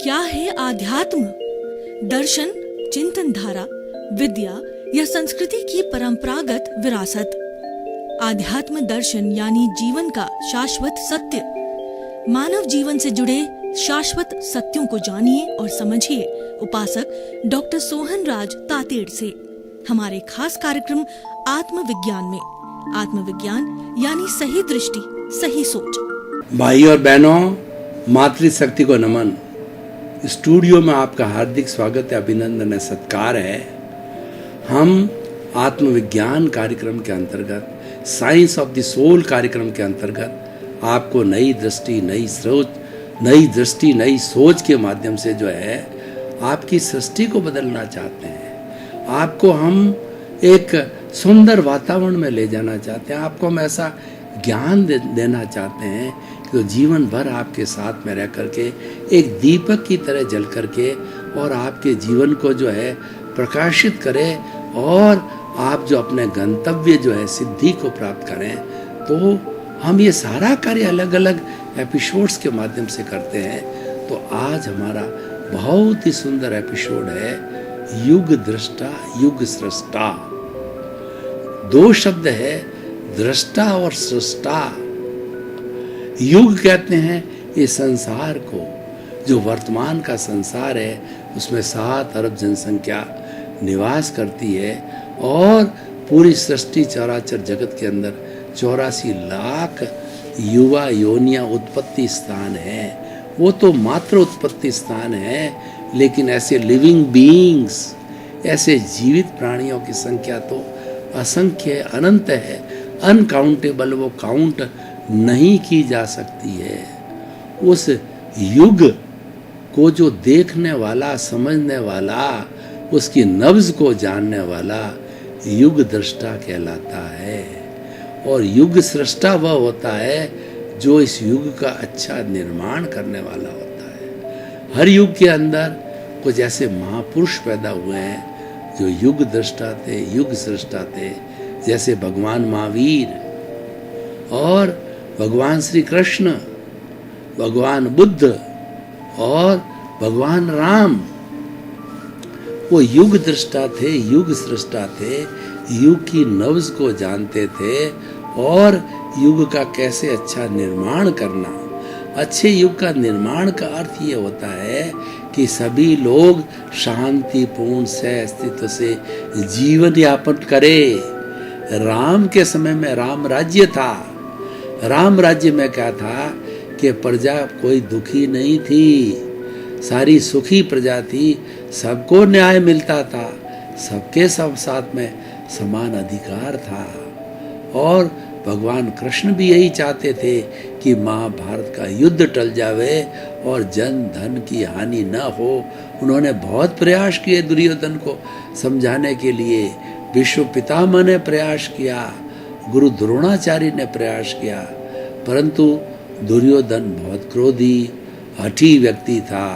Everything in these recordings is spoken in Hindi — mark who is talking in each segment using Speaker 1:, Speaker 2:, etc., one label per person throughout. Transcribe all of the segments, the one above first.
Speaker 1: क्या है आध्यात्म? दर्शन, चिंतन धारा, विद्या या संस्कृति की परंपरागत विरासत। आध्यात्म दर्शन यानी जीवन का शाश्वत सत्य। मानव जीवन से जुड़े शाश्वत सत्यों को जानिए और समझिए उपासक डॉक्टर सोहन राज तातेड़ से हमारे खास कार्यक्रम आत्मविज्ञान में। आत्मविज्ञान यानी सही दृष्टि, सही सोच।
Speaker 2: भाई और बहनों, मातृशक्ति को नमन। स्टूडियो में आपका हार्दिक स्वागत है, अभिनंदन है, सत्कार है। हम आत्मविज्ञान कार्यक्रम के अंतर्गत, साइंस ऑफ द सोल कार्यक्रम के अंतर्गत आपको नई दृष्टि, नई सोच के माध्यम से जो है आपकी सृष्टि को बदलना चाहते हैं। आपको हम एक सुंदर वातावरण में ले जाना चाहते हैं। आपको हम ऐसा ज्ञान देना चाहते हैं कि जीवन भर आपके साथ में रह करके एक दीपक की तरह जल करके और आपके जीवन को जो है प्रकाशित करे और आप जो अपने गंतव्य जो है सिद्धि को प्राप्त करें। तो हम ये सारा कार्य अलग अलग एपिसोड्स के माध्यम से करते हैं। तो आज हमारा बहुत ही सुंदर एपिसोड है युग दृष्टा, युग सृष्टा। दो शब्द है, दृष्टा और सृष्टा। युग कहते हैं इस संसार को, जो वर्तमान का संसार है उसमें 7 अरब जनसंख्या निवास करती है और पूरी सृष्टि चराचर जगत के अंदर 84 लाख युवा योनियां उत्पत्ति स्थान है। वो तो मात्र उत्पत्ति स्थान है, लेकिन ऐसे लिविंग बीइंग्स, ऐसे जीवित प्राणियों की संख्या तो असंख्य है, अनंत है, अनकाउंटेबल। वो काउंट नहीं की जा सकती है। उस युग को जो देखने वाला, समझने वाला, उसकी नब्ज को जानने वाला युग दृष्टा कहलाता है। और युग सृष्टा वह होता है जो इस युग का अच्छा निर्माण करने वाला होता है। हर युग के अंदर कुछ ऐसे महापुरुष पैदा हुए हैं जो युग दृष्टा थे, युग सृष्टा थे। जैसे भगवान महावीर और भगवान श्री कृष्ण, भगवान बुद्ध और भगवान राम। वो युग दृष्टा थे, युग सृष्टा थे, युग की नब्ज को जानते थे और युग का कैसे अच्छा निर्माण करना। अच्छे युग का निर्माण का अर्थ ये होता है कि सभी लोग शांतिपूर्ण से अस्तित्व से जीवन यापन करें। राम के समय में राम राज्य था। राम राज्य में क्या था कि प्रजा कोई दुखी नहीं थी, सारी सुखी प्रजा थी, सबको न्याय मिलता था, सबके सब साथ में समान अधिकार था। और भगवान कृष्ण भी यही चाहते थे कि महाभारत का युद्ध टल जावे और जन धन की हानि न हो। उन्होंने बहुत प्रयास किए दुर्योधन को समझाने के लिए। विश्व पितामह ने प्रयास किया, गुरु द्रोणाचार्य ने प्रयास किया, परंतु दुर्योधन बहुत क्रोधी, हठी व्यक्ति था।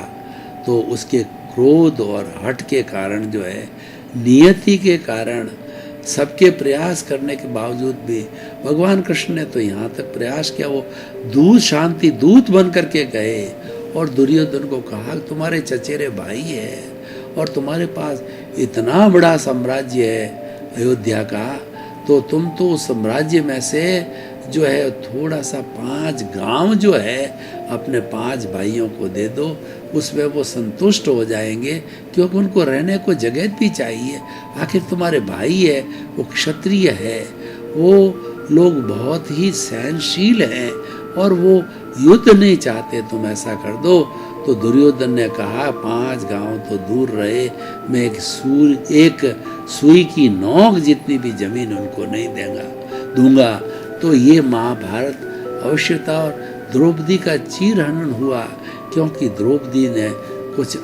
Speaker 2: तो उसके क्रोध और हठ के कारण जो है, नियति के कारण, सबके प्रयास करने के बावजूद भी भगवान कृष्ण ने तो यहाँ तक प्रयास किया, वो दूत, शांति दूत बन करके गए और दुर्योधन को कहा तुम्हारे चचेरे भाई है और तुम्हारे पास इतना बड़ा साम्राज्य है अयोध्या का, तो तुम तो उस साम्राज्य में से जो है थोड़ा सा 5 गांव जो है अपने 5 भाइयों को दे दो, उसमें वो संतुष्ट हो जाएंगे, क्योंकि उनको रहने को जगह भी चाहिए। आखिर तुम्हारे भाई है, वो क्षत्रिय है, वो लोग बहुत ही सहनशील हैं और वो युद्ध नहीं चाहते, तुम ऐसा कर दो। तो दुर्योधन ने कहा 5 गांव तो दूर रहे, मैं एक सुई की नोक जितनी भी जमीन उनको नहीं दूंगा। तो ये महाभारत अवश्य था। और द्रौपदी का चीरहरण हुआ, क्योंकि द्रौपदी ने कुछ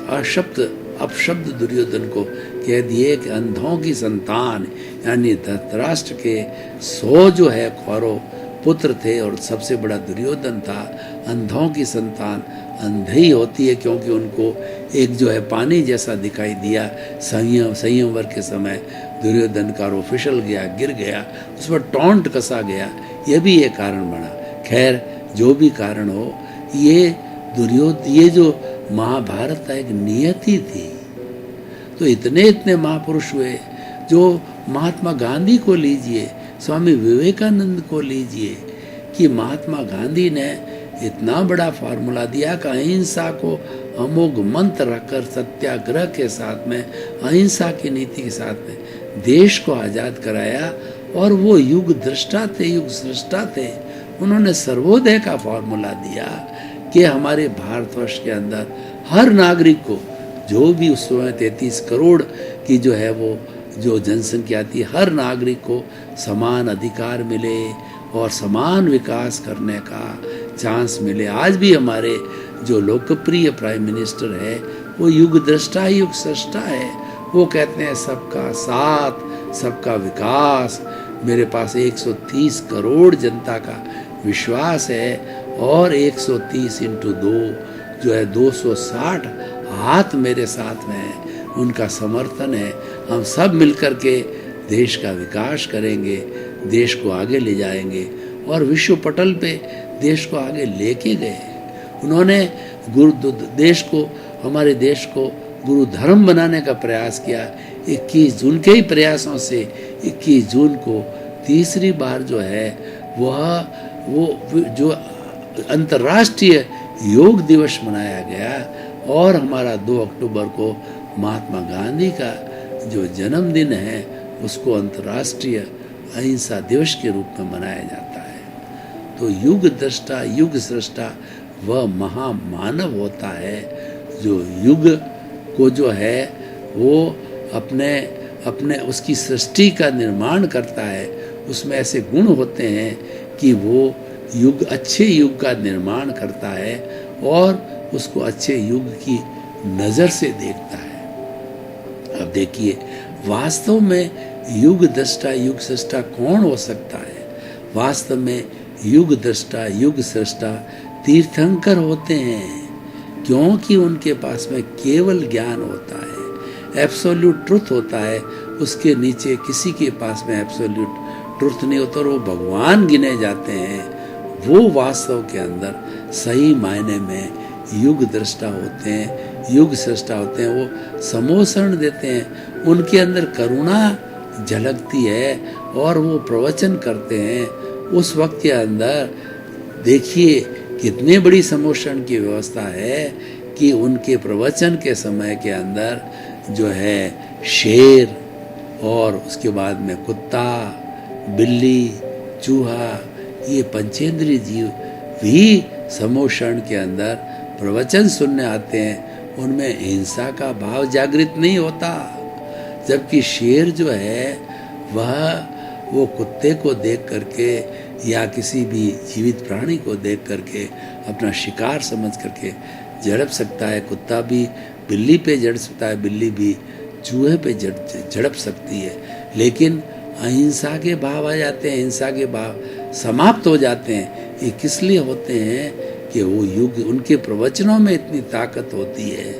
Speaker 2: अपशब्द दुर्योधन को कह दिए कि अंधों की संतान, यानी धृतराष्ट्र के 100 जो है कौरव पुत्र थे और सबसे बड़ा दुर्योधन था। अंधों की संतान अंधे ही होती है, क्योंकि उनको एक जो है पानी जैसा दिखाई दिया संयमवर के समय दुर्योधन का, वो फिसल गया, गिर गया, उस पर टॉन्ट कसा गया। यह भी एक कारण बना। खैर, जो भी कारण हो, ये जो महाभारत एक नियति थी। तो इतने इतने महापुरुष हुए, जो महात्मा गांधी को लीजिए, स्वामी विवेकानंद को लीजिए, कि महात्मा गांधी ने इतना बड़ा फार्मूला दिया कि अहिंसा को अमोघ मंत्र रखकर सत्याग्रह के साथ में, अहिंसा की नीति के साथ में देश को आज़ाद कराया। और वो युग दृष्टा थे, युग सृष्टा थे। उन्होंने सर्वोदय का फार्मूला दिया कि हमारे भारतवर्ष के अंदर हर नागरिक को, जो भी उस समय 33 करोड़ की जो है वो जो जनसंख्या थी, हर नागरिक को समान अधिकार मिले और समान विकास करने का चांस मिले। आज भी हमारे जो लोकप्रिय प्राइम मिनिस्टर है वो युग दृष्टा, युग सृष्टा है। वो कहते हैं सबका साथ, सबका विकास। मेरे पास 130 करोड़ जनता का विश्वास है और 130 इंटू 2 जो है 260 हाथ मेरे साथ में है, उनका समर्थन है। हम सब मिलकर के देश का विकास करेंगे, देश को आगे ले जाएंगे। और विश्व पटल पे देश को आगे लेके गए। उन्होंने हमारे देश को गुरु धर्म बनाने का प्रयास किया। 21 जून के ही प्रयासों से 21 जून को तीसरी बार जो है वो जो अंतर्राष्ट्रीय योग दिवस मनाया गया। और हमारा 2 अक्टूबर को महात्मा गांधी का जो जन्मदिन है उसको अंतर्राष्ट्रीय अहिंसा दिवस के रूप में मनाया जाता है। तो युग दृष्टा, युग सृष्टा वह महामानव होता है जो युग को जो है वो अपने उसकी सृष्टि का निर्माण करता है। उसमें ऐसे गुण होते हैं कि वो अच्छे युग का निर्माण करता है और उसको अच्छे युग की नज़र से देखता है। अब देखिए, वास्तव में युग दृष्टा, युग सृष्टा कौन हो सकता है? वास्तव में युग दृष्टा, युग सृष्टा तीर्थंकर होते हैं, क्योंकि उनके पास में केवल ज्ञान होता है, एब्सोल्यूट ट्रुथ होता है। उसके नीचे किसी के पास में एब्सोल्यूट ट्रुथ नहीं होता और वो भगवान गिने जाते हैं। वो वास्तव के अंदर सही मायने में युग दृष्टा होते हैं, युग सृष्टा होते हैं। वो समोसरण देते हैं, उनके अंदर करुणा झलकती है और वो प्रवचन करते हैं। उस वक्त के अंदर देखिए कितनी बड़ी समोषण की व्यवस्था है कि उनके प्रवचन के समय के अंदर जो है शेर और उसके बाद में कुत्ता, बिल्ली, चूहा, ये पंचेंद्रीय जीव भी समोषण के अंदर प्रवचन सुनने आते हैं। उनमें हिंसा का भाव जागृत नहीं होता, जबकि शेर जो है वो कुत्ते को देख करके या किसी भी जीवित प्राणी को देख करके अपना शिकार समझ करके झड़प सकता है। कुत्ता भी बिल्ली पे झड़प सकता है, बिल्ली भी चूहे पे झड़प सकती है। लेकिन अहिंसा के भाव आ जाते हैं, हिंसा के भाव समाप्त हो जाते हैं। ये किस लिए होते हैं कि वो युग, उनके प्रवचनों में इतनी ताकत होती है,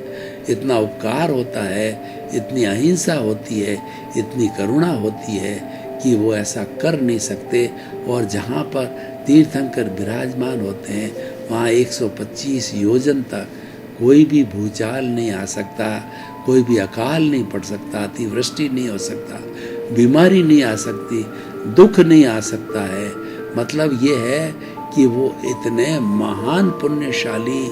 Speaker 2: इतना उपकार होता है, इतनी अहिंसा होती है, इतनी करुणा होती है कि वो ऐसा कर नहीं सकते। और जहाँ पर तीर्थंकर विराजमान होते हैं वहाँ 125 योजन तक कोई भी भूचाल नहीं आ सकता, कोई भी अकाल नहीं पड़ सकता, अतिवृष्टि नहीं हो सकता, बीमारी नहीं आ सकती, दुख नहीं आ सकता है। मतलब ये है कि वो इतने महान पुण्यशाली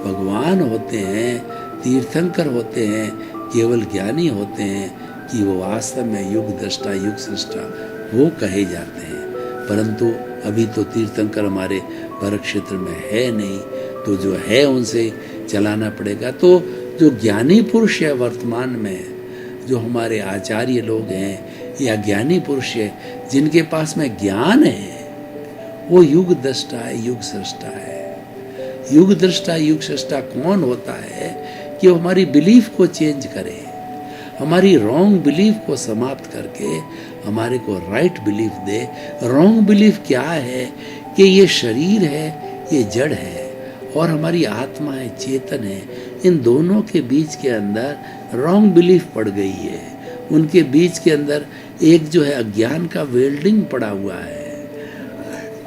Speaker 2: भगवान होते हैं, तीर्थंकर होते हैं, केवल ज्ञानी होते हैं कि वो वास्तव में युग दृष्टा, युग सृष्टा वो कहे जाते हैं। परंतु अभी तो तीर्थंकर हमारे भरत क्षेत्र में है नहीं, तो जो है उनसे चलाना पड़ेगा। तो जो ज्ञानी पुरुष है वर्तमान में, जो हमारे आचार्य लोग हैं या ज्ञानी पुरुष है जिनके पास में ज्ञान है, वो युग दृष्टा है, युग सृष्टा है। युग दृष्टा, युग सृष्टा कौन होता है कि वो हमारी बिलीफ को चेंज करे, हमारी रॉन्ग बिलीफ को समाप्त करके हमारे को राइट बिलीफ दे। रॉन्ग बिलीफ क्या है कि ये शरीर है, ये जड़ है, और हमारी आत्मा है, चेतन है। इन दोनों के बीच के अंदर रॉन्ग बिलीफ पड़ गई है। उनके बीच के अंदर एक जो है अज्ञान का वेल्डिंग पड़ा हुआ है।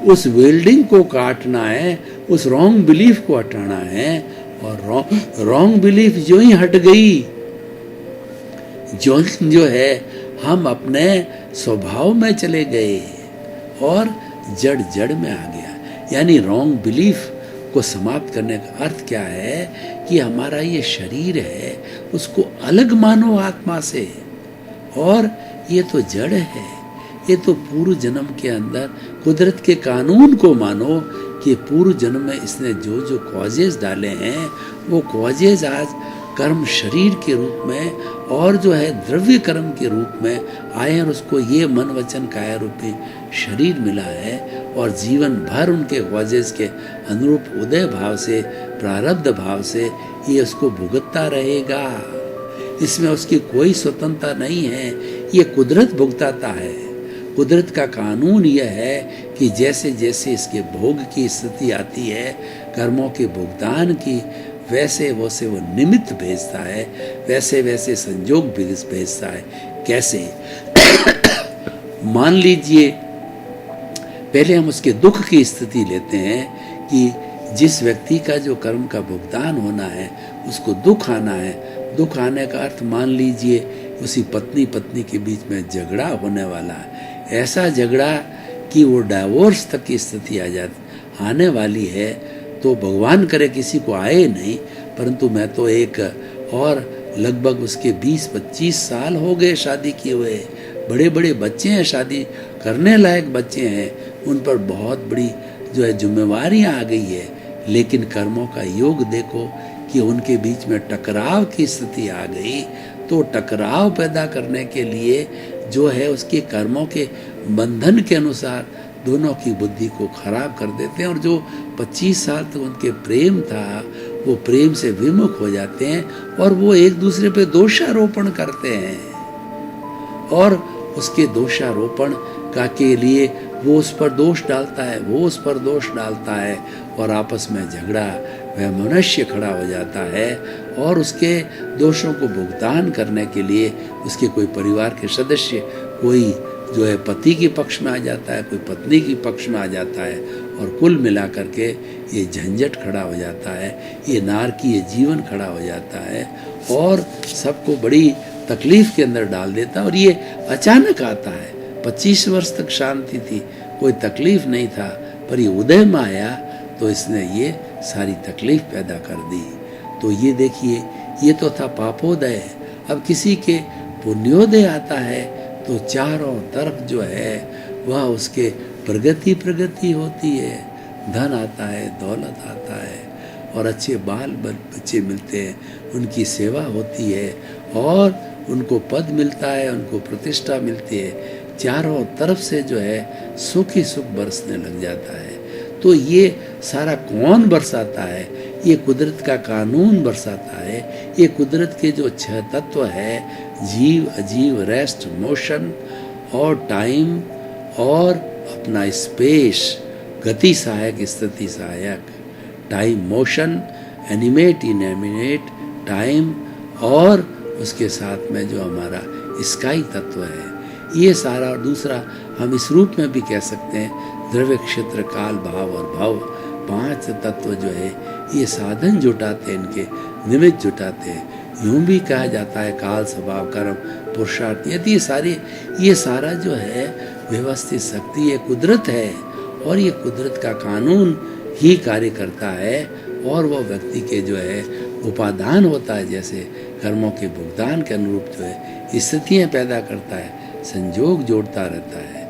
Speaker 2: उस वेल्डिंग को काटना है, उस रॉन्ग बिलीफ को हटाना है और रॉन्ग बिलीफ जो ही हट गई, जो है हम अपने स्वभाव में चले गए और जड़ जड़ में आ गया। यानी रॉन्ग बिलीफ को समाप्त करने का अर्थ क्या है कि हमारा ये शरीर है उसको अलग मानो आत्मा से, और ये तो जड़ है, ये तो पूर्व जन्म के अंदर कुदरत के कानून को मानो कि पूर्व जन्म में इसने जो जो कॉजेज डाले हैं वो कॉजेज आज कर्म शरीर के रूप में और जो है द्रव्य कर्म के रूप में आए, और उसको ये मन वचन काया रूपी शरीर मिला है, और जीवन भर उनके कॉजेज के अनुरूप उदय भाव से, प्रारब्ध भाव से ये उसको भुगतता रहेगा। इसमें उसकी कोई स्वतंत्रता नहीं है, ये कुदरत भुगताता है। कुदरत का कानून यह है कि जैसे जैसे इसके भोग की स्थिति आती है, कर्मों के भुगतान की, वैसे वैसे वो निमित्त भेजता है, वैसे वैसे संजोग भेजता है। कैसे? मान लीजिए पहले हम उसके दुख की स्थिति लेते हैं कि जिस व्यक्ति का जो कर्म का भुगतान होना है उसको दुख आना है। दुख आने का अर्थ मान लीजिए उसी पत्नी के बीच में झगड़ा होने वाला है, ऐसा झगड़ा कि वो डाइवोर्स तक की स्थिति आने वाली है। तो भगवान करे किसी को आए नहीं, परंतु मैं तो एक और लगभग उसके 20-25 साल हो गए शादी किए हुए, बड़े बड़े बच्चे हैं, शादी करने लायक बच्चे हैं, उन पर बहुत बड़ी जो है जिम्मेवारियां आ गई है। लेकिन कर्मों का योग देखो कि उनके बीच में टकराव की स्थिति आ गई, तो टकराव पैदा करने के लिए जो है उसके कर्मों के बंधन के अनुसार दोनों की बुद्धि को खराब कर देते हैं, और जो 25 साल तक उनके प्रेम था वो प्रेम से विमुख हो जाते हैं, और वो एक दूसरे पे दोषारोपण करते हैं, और उसके दोषारोपण का के लिए वो उस पर दोष डालता है, वो उस पर दोष डालता है, और आपस में झगड़ा, वह मनुष्य खड़ा हो जाता है, और उसके दोषों को भुगतान करने के लिए उसके कोई परिवार के सदस्य, कोई जो है पति के पक्ष में आ जाता है, कोई पत्नी के पक्ष में आ जाता है, और कुल मिला करके ये झंझट खड़ा हो जाता है, ये नारकीय जीवन खड़ा हो जाता है, और सबको बड़ी तकलीफ के अंदर डाल देता है। और ये अचानक आता है। 25 वर्ष तक शांति थी, कोई तकलीफ नहीं था, पर ये उदय में आया तो इसने ये सारी तकलीफ पैदा कर दी। तो ये देखिए, ये तो था पापोदय। अब किसी के पुण्योदय आता है तो चारों तरफ जो है वह उसके प्रगति होती है, धन आता है, दौलत आता है, और अच्छे बाल बच्चे मिलते हैं, उनकी सेवा होती है, और उनको पद मिलता है, उनको प्रतिष्ठा मिलती है, चारों तरफ से जो है सुख ही सुख बरसने लग जाता है। तो ये सारा कौन बरसाता है? ये कुदरत का कानून बरसाता है। ये कुदरत के जो 6 तत्व है, जीव, अजीव, रेस्ट, मोशन और टाइम, और अपना स्पेस, गति सहायक, स्थिति सहायक, time, motion, animate, inanimate, time, और उसके साथ में जो हमारा स्काई तत्व है, ये सारा। और दूसरा हम इस रूप में भी कह सकते हैं द्रव्य, क्षेत्र, काल, भाव और भव, 5 तत्व जो है ये साधन जुटाते हैं, इनके निमित्त जुटाते हैं। यूं भी कहा जाता है काल, स्वभाव, कर्म, पुरुषार्थ, यदि ये सारा जो है व्यवस्थित शक्ति ये कुदरत है, और ये कुदरत का कानून ही कार्य करता है, और वह व्यक्ति के जो है उपादान होता है, जैसे कर्मों के भुगतान के अनुरूप जो है स्थितियाँ पैदा करता है, संजोग जोड़ता रहता है।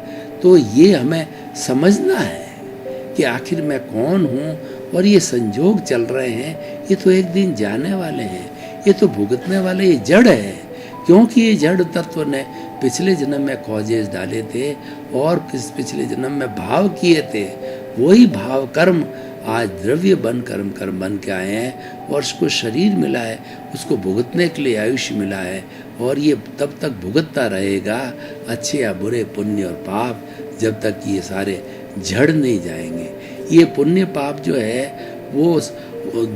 Speaker 2: तो ये हमें समझना है कि आखिर मैं कौन हूँ, और ये संजोग चल रहे हैं, ये तो एक दिन जाने वाले हैं, ये तो भुगतने वाले, ये जड़ है। क्योंकि ये जड़ तत्व ने पिछले जन्म में कॉजेज डाले थे, और पिछले जन्म में भाव किए थे, वही भाव कर्म आज द्रव्य बन कर्म बन के आए हैं, और उसको शरीर मिला है, उसको भुगतने के लिए आयुष्य मिला है, और ये तब तक भुगतता रहेगा, अच्छे या बुरे, पुण्य और पाप, जब तक ये सारे झड़ नहीं जाएंगे। ये पुण्य पाप जो है वो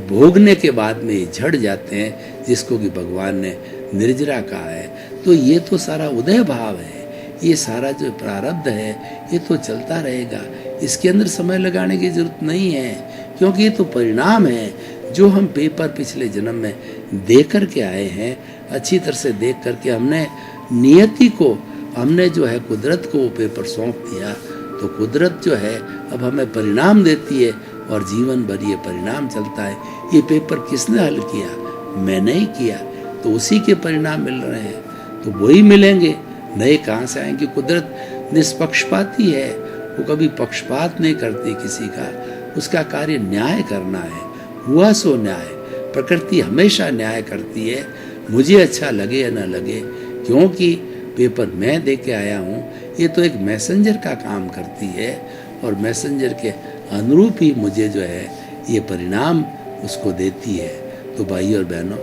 Speaker 2: भोगने के बाद में झड़ जाते हैं, जिसको कि भगवान ने निर्जरा कहा है। तो ये तो सारा उदय भाव है, ये सारा जो प्रारब्ध है ये तो चलता रहेगा, इसके अंदर समय लगाने की जरूरत नहीं है, क्योंकि ये तो परिणाम है। जो हम पेपर पिछले जन्म में देख कर के आए हैं, अच्छी तरह से देख करके हमने नियति को, हमने जो है कुदरत को वो पेपर सौंप दिया, तो कुदरत जो है अब हमें परिणाम देती है और जीवन भर ये परिणाम चलता है। ये पेपर किसने हल किया? मैंने ही किया, तो उसी के परिणाम मिल रहे हैं, तो वही मिलेंगे, नए कहाँ से आएंगे? कुदरत निष्पक्षपाती है, वो कभी पक्षपात नहीं करती किसी का, उसका कार्य न्याय करना है, हुआ सो न्याय। प्रकृति हमेशा न्याय करती है, मुझे अच्छा लगे या ना लगे, क्योंकि पेपर मैं दे के आया हूँ, ये तो एक मैसेंजर का काम करती है और मैसेंजर के अनुरूप ही मुझे जो है ये परिणाम उसको देती है। तो भाई और बहनों,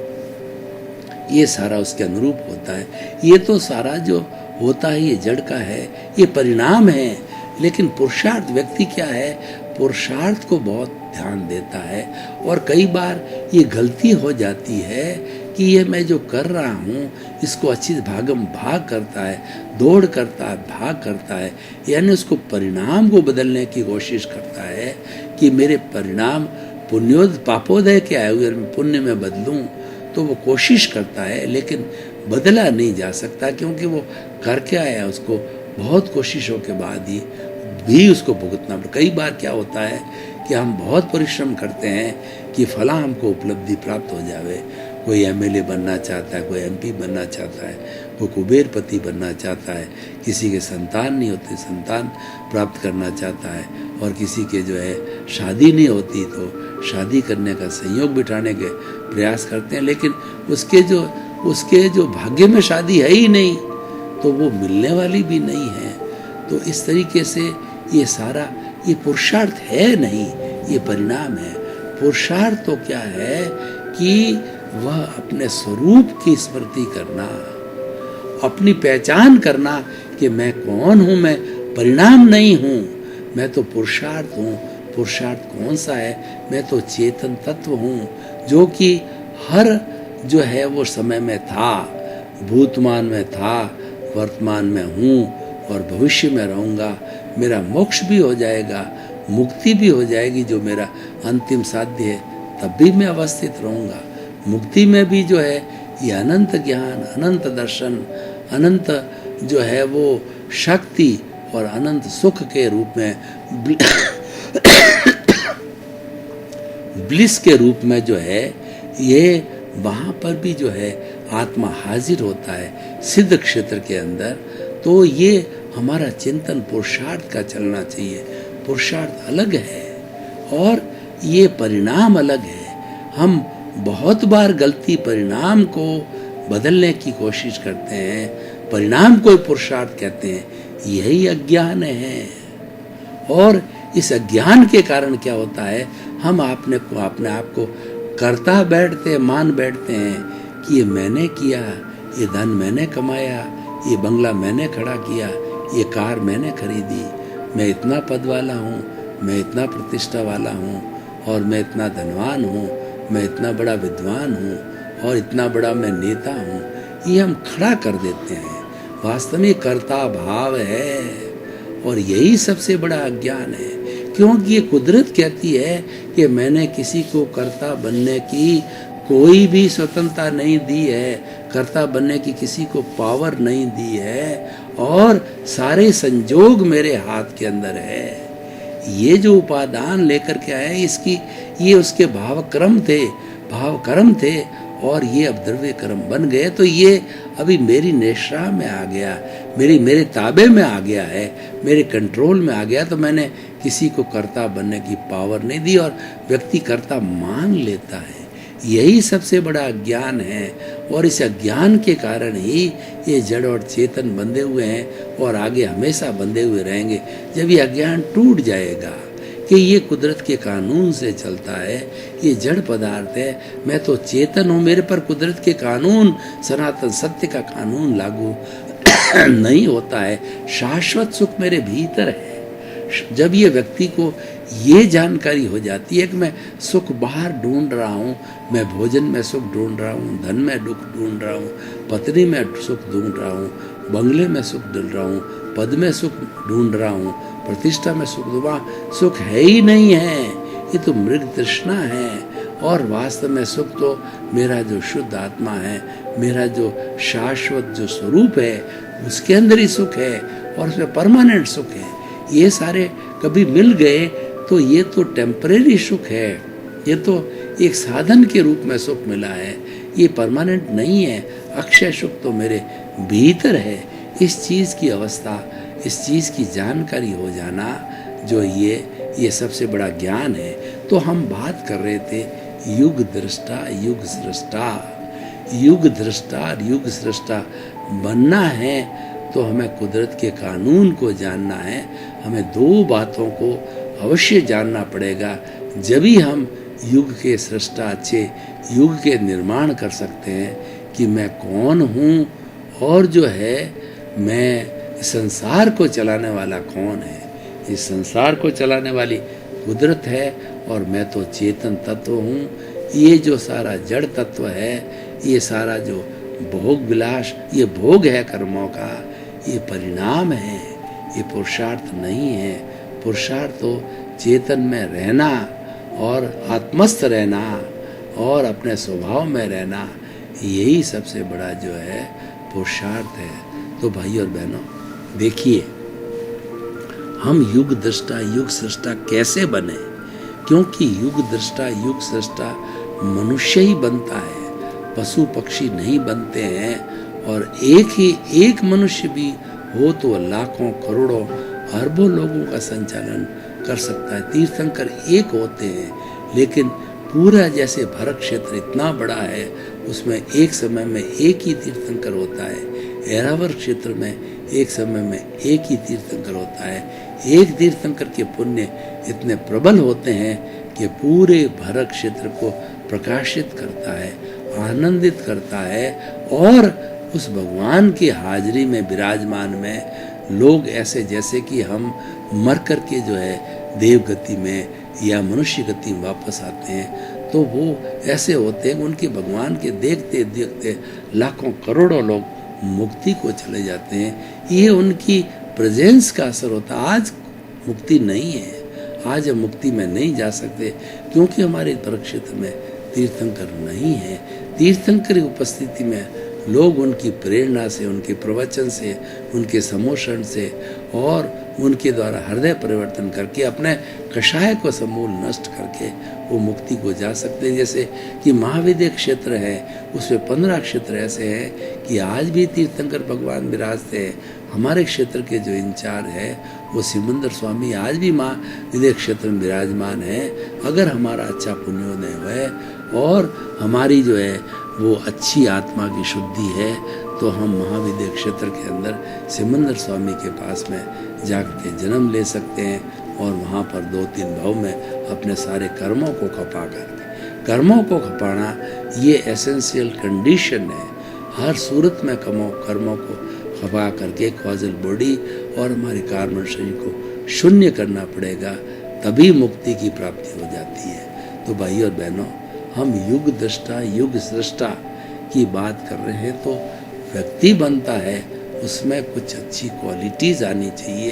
Speaker 2: ये सारा उसके अनुरूप होता है। ये तो सारा जो होता है ये जड़ का है, ये परिणाम है। लेकिन पुरुषार्थ व्यक्ति क्या है? पुरुषार्थ को बहुत ध्यान देता है और कई बार ये गलती हो जाती है कि ये मैं जो कर रहा हूँ इसको अच्छी भागम भाग करता है, दौड़ करता है, भाग करता है, यानी उसको परिणाम को बदलने की कोशिश करता है कि मेरे परिणाम पुण्योद पापोदय के आए हुए मैं पुण्य में बदलूं, तो वो कोशिश करता है, लेकिन बदला नहीं जा सकता क्योंकि वो करके आया, उसको बहुत कोशिशों के बाद ही भी उसको भुगतना पड़ता। कई बार क्या होता है कि हम बहुत परिश्रम करते हैं कि फला हमको उपलब्धि प्राप्त हो जावे। कोई एमएलए बनना चाहता है, कोई एमपी बनना चाहता है, कोई कुबेरपति बनना चाहता है, किसी के संतान नहीं होते, संतान प्राप्त करना चाहता है, और किसी के जो है शादी नहीं होती तो शादी करने का संयोग बिठाने के प्रयास करते हैं, लेकिन उसके जो भाग्य में शादी है ही नहीं, तो वो मिलने वाली भी नहीं है। तो इस तरीके से ये सारा ये पुरुषार्थ है नहीं, ये परिणाम है। पुरुषार्थ तो क्या है कि वह अपने स्वरूप की स्मृति करना, अपनी पहचान करना कि मैं कौन हूँ, मैं परिणाम नहीं हूँ, मैं तो पुरुषार्थ हूँ। पुरुषार्थ कौन सा है? मैं तो चेतन तत्व हूँ जो कि हर जो है वो समय में था, भूतमान में था, वर्तमान में हूँ और भविष्य में रहूँगा। मेरा मोक्ष भी हो जाएगा, मुक्ति भी हो जाएगी, जो मेरा अंतिम साध्य है, तब भी मैं अवस्थित रहूँगा। मुक्ति में भी जो है ये अनंत ज्ञान, अनंत दर्शन, अनंत जो है वो शक्ति और अनंत सुख के रूप में ब्लिस के रूप में जो है ये वहाँ पर भी जो है आत्मा हाजिर होता है सिद्ध क्षेत्र के अंदर। तो ये हमारा चिंतन पुरुषार्थ का चलना चाहिए। पुरुषार्थ अलग है और ये परिणाम अलग है। हम बहुत बार गलती परिणाम को बदलने की कोशिश करते हैं, परिणाम को पुरुषार्थ कहते हैं, यही अज्ञान है। और इस अज्ञान के कारण क्या होता है, हम अपने आप को करता बैठते, मान बैठते हैं कि ये मैंने किया, ये धन मैंने कमाया, ये बंगला मैंने खड़ा किया, ये कार मैंने खरीदी, मैं इतना पद वाला हूँ, मैं इतना प्रतिष्ठा वाला हूँ, और मैं इतना धनवान हूँ, मैं इतना बड़ा विद्वान हूँ, और इतना बड़ा मैं नेता हूँ। ये हम खड़ा कर देते हैं। वास्तव में कर्ता भाव है और यही सबसे बड़ा अज्ञान है, क्योंकि ये कुदरत कहती है कि मैंने किसी को कर्ता बनने की कोई भी स्वतंत्रता नहीं दी है, कर्ता बनने की किसी को पावर नहीं दी है, और सारे संजोग मेरे हाथ के अंदर है। ये जो उपादान लेकर के आए, इसकी ये उसके भावक्रम थे और ये अब द्रव्य कर्म बन गए। तो ये अभी मेरी निश्रा में आ गया, मेरे ताबे में आ गया है, मेरे कंट्रोल में आ गया। तो मैंने किसी को कर्ता बनने की पावर नहीं दी और व्यक्ति कर्ता मान लेता है। यही सबसे बड़ा अज्ञान है और इस अज्ञान के कारण ही ये जड़ और चेतन बंधे हुए हैं और आगे हमेशा बंधे हुए रहेंगे। जब ये अज्ञान टूट जाएगा कि ये कुदरत के कानून से चलता है, ये जड़ पदार्थ है, मैं तो चेतन हूँ, मेरे पर कुदरत के कानून, सनातन सत्य का कानून लागू नहीं होता है, शाश्वत सुख मेरे भीतर है। जब ये व्यक्ति को ये जानकारी हो जाती है कि मैं सुख बाहर ढूंढ रहा हूँ, मैं भोजन में सुख ढूंढ रहा हूँ, धन में दुख ढूंढ रहा हूँ, पत्नी में सुख ढूंढ रहा हूँ, बंगले में सुख ढूंढ रहा हूँ, पद में सुख ढूंढ रहा हूँ, प्रतिष्ठा में सुख, वहाँ सुख है ही नहीं है, ये तो मृग तृष्णा है। और वास्तव में सुख तो मेरा जो शुद्ध आत्मा है, मेरा जो शाश्वत जो स्वरूप है, उसके अंदर ही सुख है और उसमें परमानेंट सुख है। ये सारे कभी मिल गए तो ये तो टेम्परेरी सुख है, ये तो एक साधन के रूप में सुख मिला है, ये परमानेंट नहीं है। अक्षय सुख तो मेरे भीतर है। इस चीज़ की अवस्था, इस चीज़ की जानकारी हो जाना, जो ये सबसे बड़ा ज्ञान है। तो हम बात कर रहे थे युग दृष्टा युग सृष्टा। युग दृष्टा और युग सृष्टा बनना है तो हमें कुदरत के कानून को जानना है। हमें दो बातों को अवश्य जानना पड़ेगा, जभी हम युग के सृष्टा, अच्छे युग के निर्माण कर सकते हैं कि मैं कौन हूँ और जो है मैं संसार को चलाने वाला कौन है। इस संसार को चलाने वाली कुदरत है और मैं तो चेतन तत्व हूँ। ये जो सारा जड़ तत्व है, ये सारा जो भोग विलास, ये भोग है कर्मों का, ये परिणाम है, ये पुरुषार्थ नहीं है। पुरुषार्थ तो चेतन में रहना और आत्मस्थ रहना और अपने स्वभाव में रहना, यही सबसे बड़ा जो है पुरुषार्थ है। तो भाई और बहनों, देखिए हम युग दृष्टा युग सृष्टा कैसे बने, क्योंकि युग दृष्टा युग सृष्टा मनुष्य ही बनता है, पशु पक्षी नहीं बनते हैं। और एक मनुष्य भी हो तो लाखों करोड़ों अरबों लोगों का संचालन कर सकता है। तीर्थंकर एक होते हैं, लेकिन पूरा जैसे भरत क्षेत्र इतना बड़ा है, उसमें एक समय में एक ही तीर्थंकर होता है। ऐरावत क्षेत्र में एक समय में एक ही तीर्थंकर होता है। एक तीर्थंकर के पुण्य इतने प्रबल होते हैं कि पूरे भरत क्षेत्र को प्रकाशित करता है, आनंदित करता है। और उस भगवान की हाजिरी में विराजमान में लोग ऐसे जैसे कि हम मर कर के जो है देव गति में या मनुष्य गति में वापस आते हैं, तो वो ऐसे होते हैं, उनके भगवान के देखते देखते लाखों करोड़ों लोग मुक्ति को चले जाते हैं। ये उनकी प्रेजेंस का असर होता है। आज मुक्ति नहीं है, आज हम मुक्ति में नहीं जा सकते, क्योंकि हमारे भरत क्षेत्र में तीर्थंकर नहीं है। तीर्थंकर की उपस्थिति में लोग उनकी प्रेरणा से, उनके प्रवचन से, उनके समोषण से और उनके द्वारा हृदय परिवर्तन करके अपने कषाय को समूल नष्ट करके वो मुक्ति को जा सकते हैं। जैसे कि महाविद्य क्षेत्र है, उसमें 15 क्षेत्र ऐसे हैं कि आज भी तीर्थंकर भगवान विराजते हैं। हमारे क्षेत्र के जो इंचार्ज है वो सिमंदर स्वामी आज भी महाविद्य क्षेत्र में विराजमान है। अगर हमारा अच्छा पुण्योदय हुआ और हमारी जो है वो अच्छी आत्मा की शुद्धि है, तो हम महाविद्य क्षेत्र के अंदर सिमंदर स्वामी के पास में जाकर के जन्म ले सकते हैं और वहाँ पर 2-3 भाव में अपने सारे कर्मों को खपा करके, कर्मों को खपाना ये एसेंशियल कंडीशन है। हर सूरत में कर्मों को खपा करके कॉजल बॉडी और हमारे कार्बन शरीर को शून्य करना पड़ेगा, तभी मुक्ति की प्राप्ति हो जाती है। तो भाई और बहनों, हम युग दृष्टा युग सृष्टा की बात कर रहे हैं, तो व्यक्ति बनता है, उसमें कुछ अच्छी क्वालिटीज़ आनी चाहिए।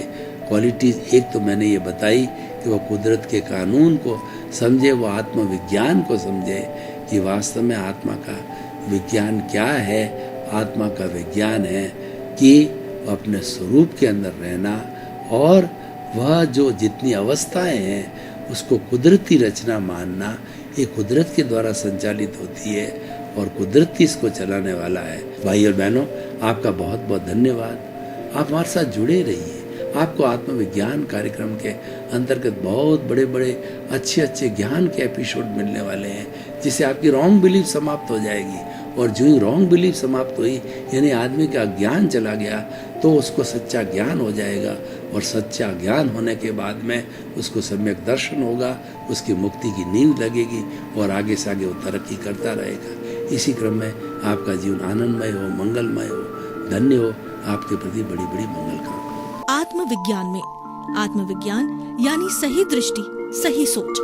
Speaker 2: क्वालिटीज़ एक तो मैंने ये बताई कि वो कुदरत के कानून को समझे, वो आत्मविज्ञान को समझे कि वास्तव में आत्मा का विज्ञान क्या है। आत्मा का विज्ञान है कि अपने स्वरूप के अंदर रहना और वह जो जितनी अवस्थाएं हैं उसको कुदरती रचना मानना। ये कुदरत के द्वारा संचालित होती है और कुदरत ही इसको चलाने वाला है। भाई और बहनों, आपका बहुत बहुत धन्यवाद। आप हमारे साथ जुड़े रहिए। आपको आत्मविज्ञान कार्यक्रम के अंतर्गत बहुत बड़े बड़े अच्छे ज्ञान के एपिसोड मिलने वाले हैं, जिससे आपकी रॉन्ग बिलीफ समाप्त हो जाएगी। और जो ही रॉन्ग बिलीफ समाप्त हुई, यानी आदमी का ज्ञान चला गया, तो उसको सच्चा ज्ञान हो जाएगा। और सच्चा ज्ञान होने के बाद में उसको सम्यक दर्शन होगा, उसकी मुक्ति की नींव लगेगी और आगे से आगे वो तरक्की करता रहेगा। इसी क्रम में आपका जीवन आनंदमय हो, मंगलमय हो, धन्य हो। आपके प्रति बड़ी बड़ी मंगल कामना।
Speaker 1: आत्मविज्ञान में आत्मविज्ञान यानी सही दृष्टि, सही सोच।